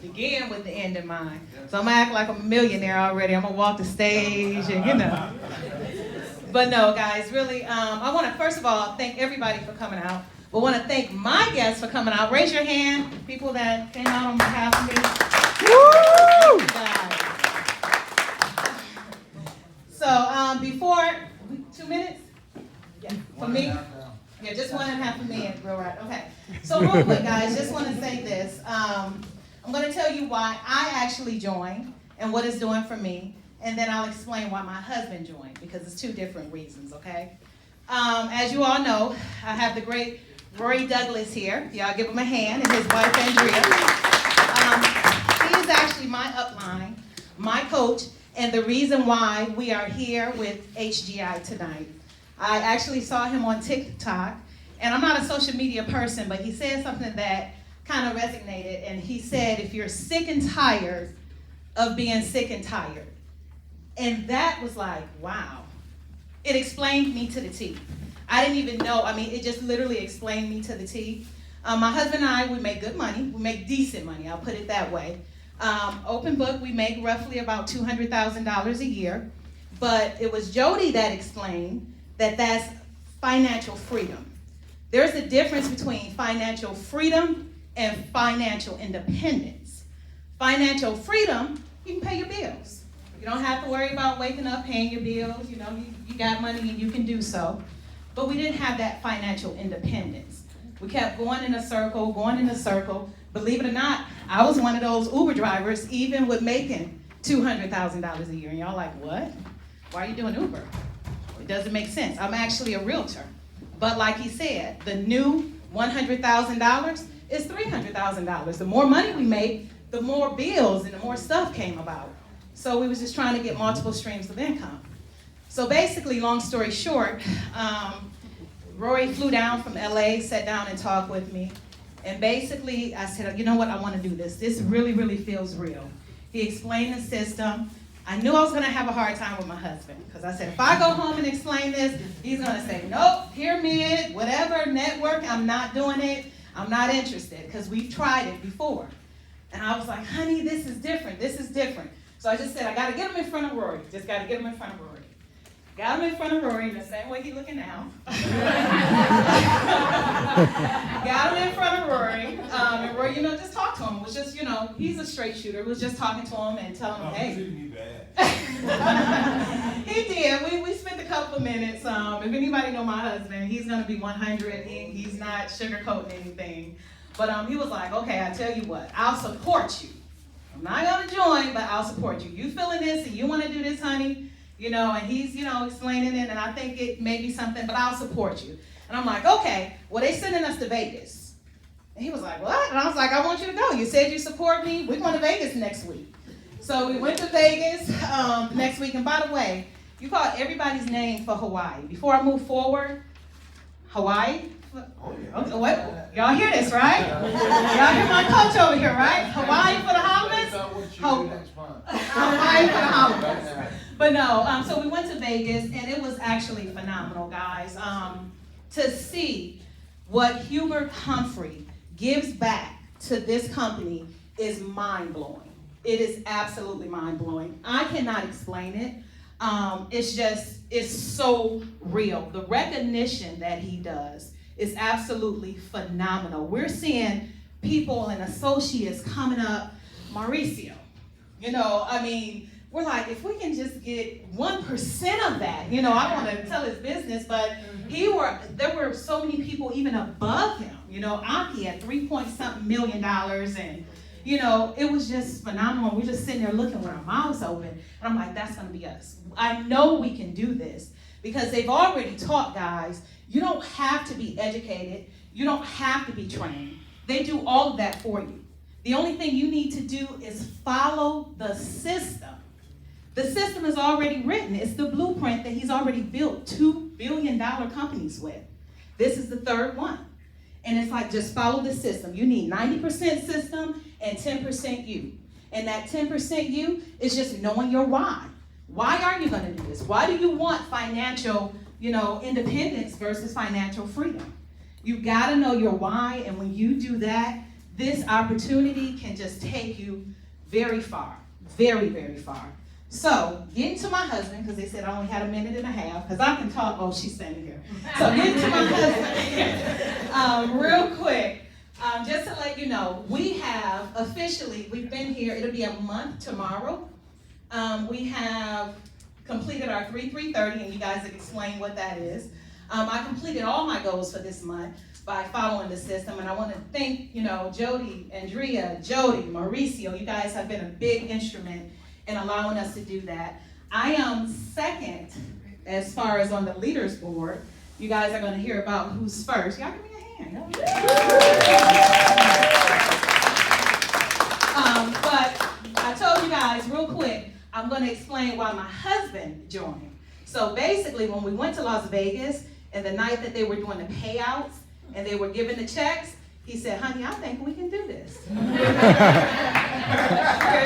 begin with the end in mind. So I'm gonna act like I'm a millionaire already. I'm gonna walk the stage and But no, guys, really, I want to first of all thank everybody for coming out. But want to thank my guests for coming out. Raise your hand, people that came out on behalf of me. Woo! So before 2 minutes, yeah, for me. Yeah, just 1.5 minutes, real right. Okay. So real quick, guys, just want to say this. I'm going to tell you why I actually joined and what it's doing for me, and then I'll explain why my husband joined, because it's 2 different reasons, okay? As you all know, I have the great Rory Douglas here. Y'all give him a hand, and his wife, Andrea. He is actually my upline, my coach, and the reason why we are here with HGI tonight. I actually saw him on TikTok, and I'm not a social media person, but he said something that kind of resonated, and he said, if you're sick and tired of being sick and tired. And that was like, wow. It explained me to the T. I didn't even know, it just literally explained me to the T. My husband and I, we make good money. We make decent money, I'll put it that way. Open book, we make roughly about $200,000 a year. But it was Jody that explained that that's financial freedom. There's a difference between financial freedom and financial independence. Financial freedom, you can pay your bills. You don't have to worry about waking up, paying your bills. You got money and you can do so. But we didn't have that financial independence. We kept going in a circle, Believe it or not, I was one of those Uber drivers, even with making $200,000 a year. And y'all like, what? Why are you doing Uber? It doesn't make sense. I'm actually a realtor. But like he said, the new $100,000 is $300,000. The more money we make, the more bills and the more stuff came about. So we was just trying to get multiple streams of income. So basically, long story short, Rory flew down from LA, sat down and talked with me. And basically, I said, you know what, I want to do this. This really, really feels real. He explained the system. I knew I was going to have a hard time with my husband, because I said, if I go home and explain this, he's going to say, nope, pyramid, whatever, network, I'm not doing it. I'm not interested, because we've tried it before. And I was like, honey, this is different. So I just said, I got to get him in front of Rory. Just got to get him in front of Rory. Got him in front of Rory, the same way he's looking now. Got him in front of Rory, and Rory, just talk to him. It was just, he's a straight shooter. We was just talking to him and telling him, hey. Treating me bad. He did. We spent a couple of minutes. If anybody know my husband, he's gonna be 100. He's not sugarcoating anything. But he was like, okay, I tell you what, I'll support you. I'm not gonna join, but I'll support you. You feeling this and you want to do this, honey? And he's, explaining it, and I think it may be something, but I'll support you. And I'm like, okay, well, they sending us to Vegas. And he was like, what? And I was like, I want you to go. You said you support me. We're going to Vegas next week. So we went to Vegas next week. And by the way, you called everybody's name for Hawaii. Before I move forward, Hawaii? Oh, yeah. Okay, what? Y'all hear this, right? Y'all hear my coach over here, right? Hawaii for the holidays? Hawaii for the holidays. But no, so we went to Vegas, and it was actually phenomenal, guys. To see what Hubert Humphrey gives back to this company is mind-blowing. It is absolutely mind-blowing. I cannot explain it. It's so real. The recognition that he does is absolutely phenomenal. We're seeing people and associates coming up, Mauricio. We're like, if we can just get 1% of that, I want to tell his business, but there were so many people even above him. Aki had $3-point-something million, and it was just phenomenal. We're just sitting there looking with our mouths open, and I'm like, that's going to be us. I know we can do this, because they've already taught, guys, you don't have to be educated. You don't have to be trained. They do all of that for you. The only thing you need to do is follow the system. The system is already written. It's the blueprint that he's already built $2 billion companies with. This is the third one. And it's like, just follow the system. You need 90% system and 10% you. And that 10% you is just knowing your why. Why are you going to do this? Why do you want financial, independence versus financial freedom? You got to know your why, and when you do that, this opportunity can just take you very far, very, very far. So, getting to my husband, because they said I only had a minute and a half, because I can talk, oh, she's standing here. So, getting to my husband, real quick, just to let you know, we have officially, we've been here, it'll be a month tomorrow. We have completed our 3-3-30, and you guys have explained what that is. I completed all my goals for this month by following the system, and I want to thank, Jody, Andrea, Jody, Mauricio. You guys have been a big instrument in allowing us to do that. I am second as far as on the leaders board. You guys are going to hear about who's first. Y'all give me a hand. But I told you guys real quick, I'm going to explain why my husband joined. So basically, when we went to Las Vegas, and the night that they were doing the payouts, and they were giving the checks, he said, honey, I think we can do this. Here's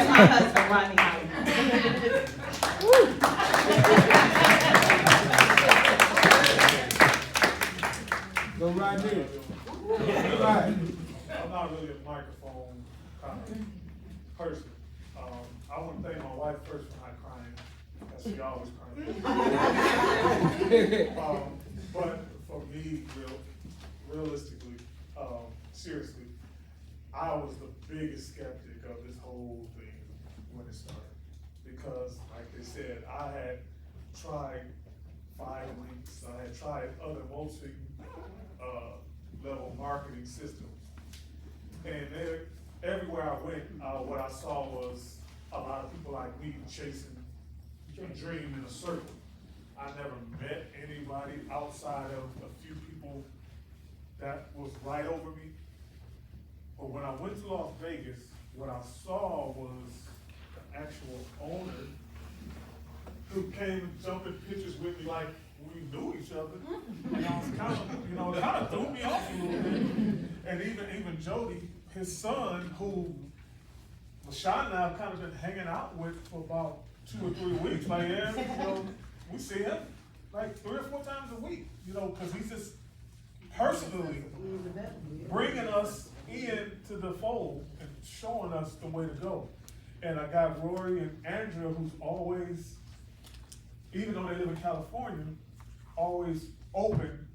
my husband, Rodney Howard. Go right there. Right. I'm not really a microphone kind of person. I want to thank my wife first for not crying, because she always crying. But for me, realistically, seriously, I was the biggest skeptic of this whole thing when it started. Because, like they said, I had tried 5 weeks, I had tried other multi-level marketing systems. And everywhere I went, what I saw was a lot of people like me chasing a dream in a circle. I never met anybody outside of a few people that was right over me. But when I went to Las Vegas, what I saw was the actual owner who came and jumped in pictures with me like we knew each other. And I was kind of threw me off a little bit. And even Jody, his son, who LaShawn and I have kind of been hanging out with for about 2 or 3 weeks. Like, we see him like 3 or 4 times a week, because he's just personally bringing us into the fold and showing us the way to go. And I got Rory and Andrea, who's always, even though they live in California, always open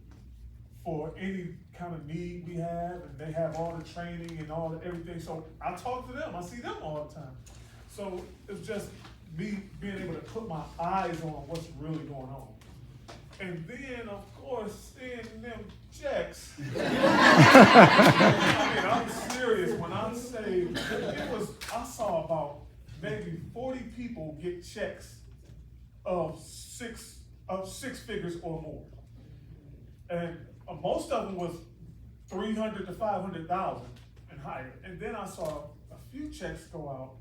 for any kind of need we have, and they have all the training and all the everything. So I talk to them, I see them all the time. So it's just me being able to put my eyes on what's really going on. And then, of course, seeing them checks. I'm serious when I say I saw about maybe 40 people get checks of six figures or more. And most of them was 300 to 500,000 and higher. And then I saw a few checks go out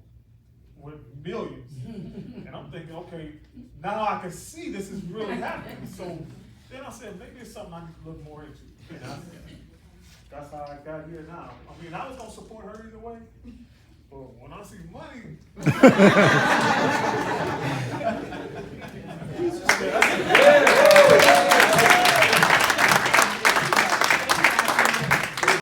with millions. And I'm thinking, okay, now I can see this is really happening. So then I said, maybe it's something I need to look more into. And that's how I got here now. I mean, I was gonna support her either way, but when I see money,